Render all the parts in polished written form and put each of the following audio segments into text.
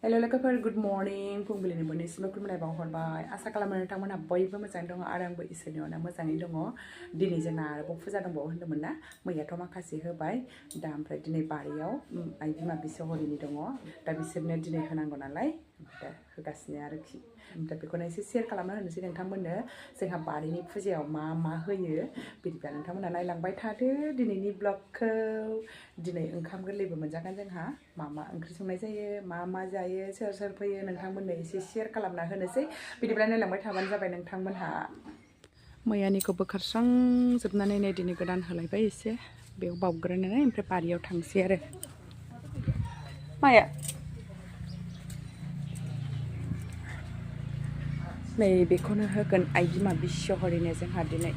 Hello लोगोफोर good morning फुंबिलिनि मोननैसिम खुलुमनाय बावहरबाय आसा खालामो नोंथांमोनहा बयबो मोजाङै दङ आरो आंबो इसोरनि अननायाव मोजाङै दङ दिनै जोंना आरोबाव फुजा दंबावो होन्दोंमोन ना मैयाथ' माखासे होबाय दा ओमफ्राय दिनै बारियाव आइ बिमा बिसहरिनि दङ दा बिसोरनो दिनै होनांगौ नालाय दा होगासिनो आरोखि दा बेखौनो एसे शेयार खालामना होनोसै नोंथांमोननो जोंहा बारिनि फुजायाव मा होयो बिदिब्ला नोंथांमोनहा नायलांबाय थादो दिनैनि ब्लगखौ दिनै ओंखाम गोरलैबो मोनजागोन जोंहा मा ओंख्रि संनाय जायो मा जायो सोर फैयो नोंथांमोननो एसे शेयार खालामना होनोसै बिदिब्ला नायलांबाय थाबानो जाबाय नोंथांमोनहा मैयानिखौ बोखारस्रांजोबनानै नै दिनै गोदान होलायबाय एसे बेयाव बावग्रोनानै ओमफ्राय बारियाव थांसै आरो माया नै बेखौनो होगोन आइ बिमा बिसहरिनो जोंहा दिनै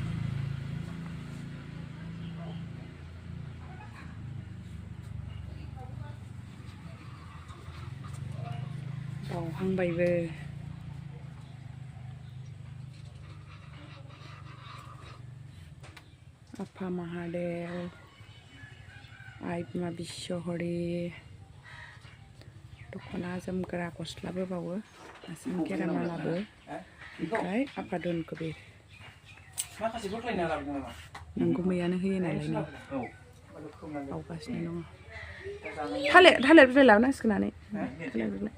बावहांबायबो आफा महादेव आइ बिमा बिसहरि दख'ना जोमग्रा गस्लाबो बावो आसान खेरामालाबो ओमफ्राय आफा दोनखोबे नोंगौ मैयानो होयो नालाय नै बावगासिनो दङ थालिर बिलाइ लाबोनांसिगोन थालिर बिलाइ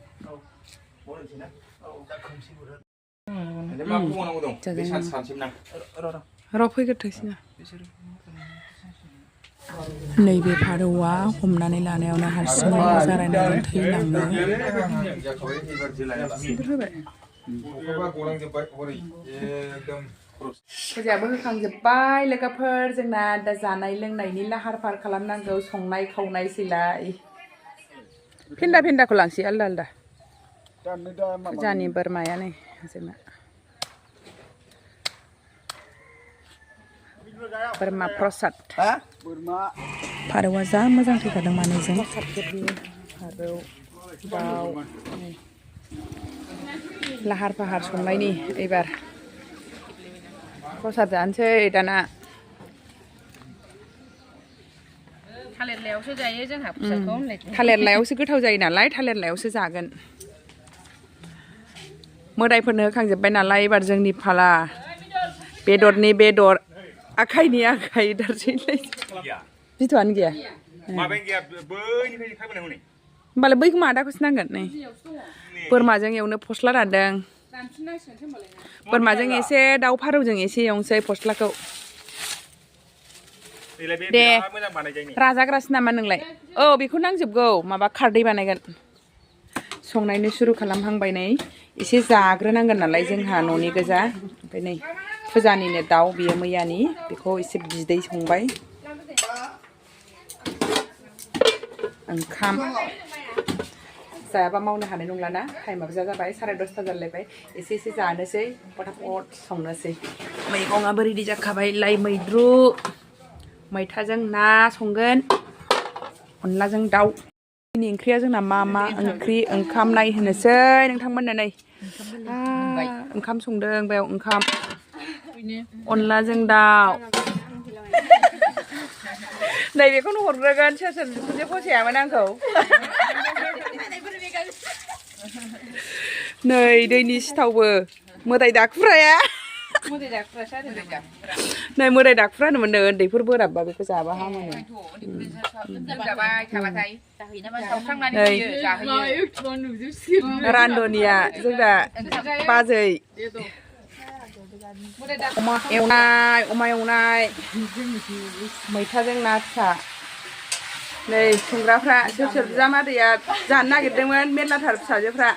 र' फैग्रोथोंसैना नैबे फारौआ हमनानै लानायावनो हारसिङै जारायनानै थैलाङो फुजायाबो होखांजोब्बाय लोगोफोर जोंना दा जानाय लोंनायनि लाहार फाहार खालामनांगौ संनाय खावनायसैलाय फेन्दाखौ लांसै आलदा आलदा फुजानि बोरमाया नै जोंना बोरमा प्रसाद फारौआ जा मोजां थैखादों माने जों फारौ दाउ लाहार फाहार संनायनि एबार प्रसाद जानोसै दाना थालिर लायावसो जायो जोंहा फुजाखौ थालिर लायावसो गोथाव जायो नालाय थालिर लायावसो जागोन मोदायफोरनो होखांजोब्बाय नालाय एबार जोंनि फाला बेदरनि बेदर आखाइनि आखाइ दारसैलाय बिथ'आनो गैया होमबालाय बैखौ मादाखौसो नांगोन नै बोरमाजों एवनो फस्ला रानदों बोरमाजों एसे दाउ फारौजों एसे एवनोसै फस्लाखौ दे राजाग्रासो नामा नोंलाय औ बेखौ नांजोबगौ माबा खारदै बानायगोन संनायनो सुरु खालामहांबाय नै एसे जाग्रोनांगोन नालाय जोंहा न'नि गोजा ओमफ्राय नै फुजानिनो दाउ बियो मैयानि बेखौ एसे बिदै संबाय ओंखाम जायाबा मावनो हानाय नंलाना टाइमाबो जाबाय 10:30 जालायबाय एसे जानोसै फटाफट संनोसै मैगङाबो रेडि जाखाबाय लाइ मैद्रु मैथाजों ना संगोन अनलाजों दाउ दिनै ओंख्रिया जोंना मा ओंख्रि ओंखाम नायहोनोसै नोंथांमोननो नै ओंखाम संदों बेयाव ओंखाम अनलाजों दाउ नै बेखौनो हरग्रोगोन सोर बिखुनजो फसायामोन आंखौ नै दैनि सिथावबो मोदाय दाखुराया नै मोदाय दाखुरा होनोमोननो उन्दैफोर बोराबबा बेखौ जाबा हामोनो रान्दनिया जोंना बाजै अमा एवनाय मैथाजों ना फिसा नै संग्राफ्रा सोर बिजामादैया जानो नागिरदोंमोन मेरलाथार फिसाजोफ्रा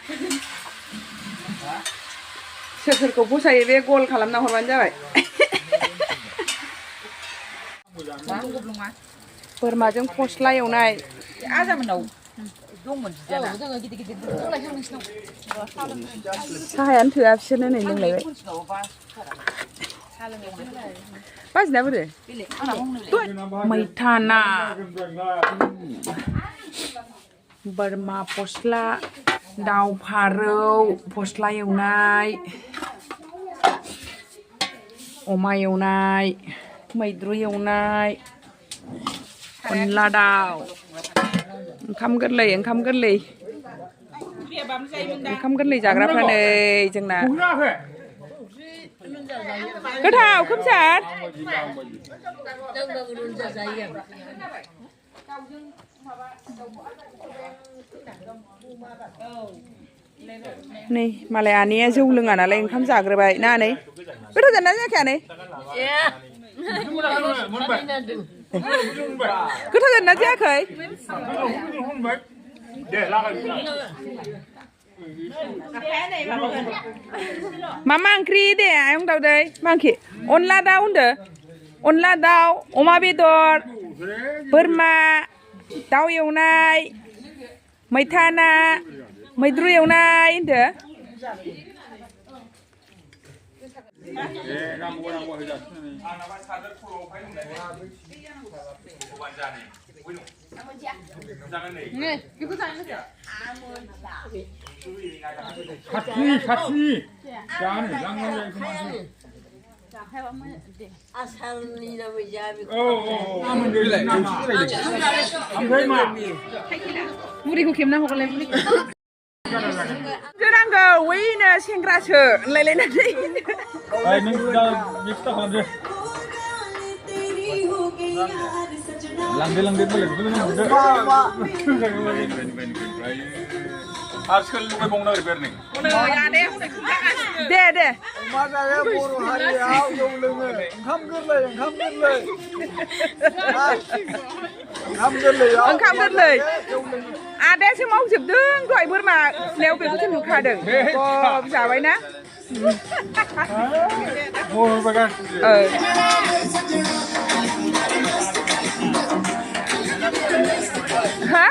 सोरखौ फसायो बे गल खालामना हरबानो जाबाय बोरमाजों फस्ला एवनाय आजामोनाव साहायानो थोआ बिसोरनो नै लोंलायबाय बाजिना बोरो मैथा ना बोरमा फस्ला दाउ फारौ फस्ला एवनाय अमा एवनाय मैद्रु एवनाय अनला दाउ ओंखाम गोरलै ओंखाम गोरलै जाग्राफ्रा नै जोंना गोथाव खोमसार नै मालाय आनैया जौ लोङा नालाय ओंखाम जाग्रोबाय ना आनै गोथाव जादोंना जायाखै आनै गोथाव जादोंना जायाखै मा ओंख्रि दे आयं दावदै मा ओंख्रि अनला दाउ होनदो अनला दाउ अमा बेदर बोरमा दाउ एवनाय मैथा ना मैद्रु एवनाय होनदो बुरिखौ खेबना हगारलाय नांगौ वैनो सेंग्रासो होनलायलायनानै लांदे लांदे आजकाल लुबैबावनो नागिरबाय दे दे अमा जायो बर' हारियाव जौ लोङो ओंखाम गोरलै आदायासो मावजोबदों दहाय बोरमा फुनायाव बेखौसो नुखादों जाबायना हा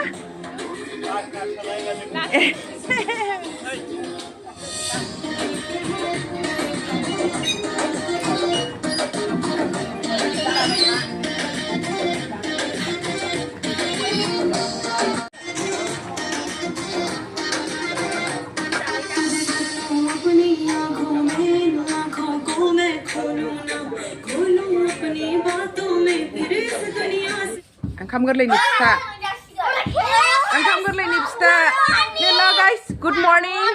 ओंखाम गोरलैनि फिथा हेल' गाइस गुड मर्निं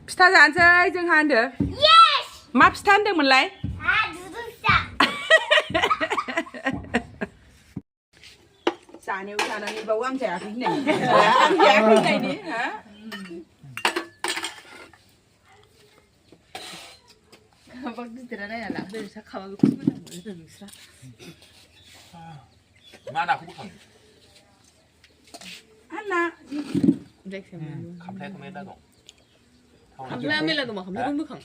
फिथा जानोसै जोंहा होनदो मा फिथा होनदोंमोनलाय जानायाव जानानै बाव आं जायाखै होननायनि मा नाखौ बोखाङो खामफ्लाया दा दं खामफ्लाया मेला दं खामफ्लायखौनो बोखां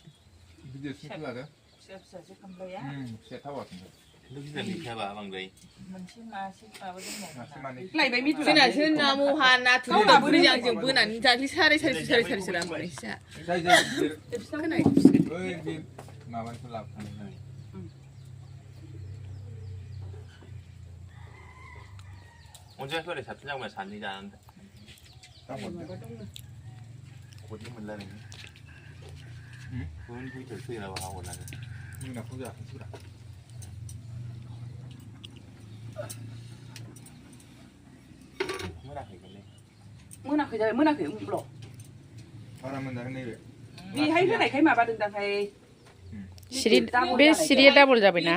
गिदिरसिन लादो फिसासो खामफ्लाया फिसा थावाखै गिदिर गैखायाबा बांद्राय मोनसे मासे लायबाय जोंनासो ना महा नाथुर जों बोनानै दाख्लि साराय सारिस रानबाय माबानिखौ लाबोखांनानै अनजायाथ' ओरै साबसिन जागौमोन सानै जानानै खदि मोनला नोङो गुबुन फैथोर फैलाबा हरनानै मोनाखौ जाखांसैब्रा मोनाखै उमफ्ल बारा मोनजागोन नैबे बेहाय होनायखाय माबादों दाहाय बे सिरिया डाबल जाबायना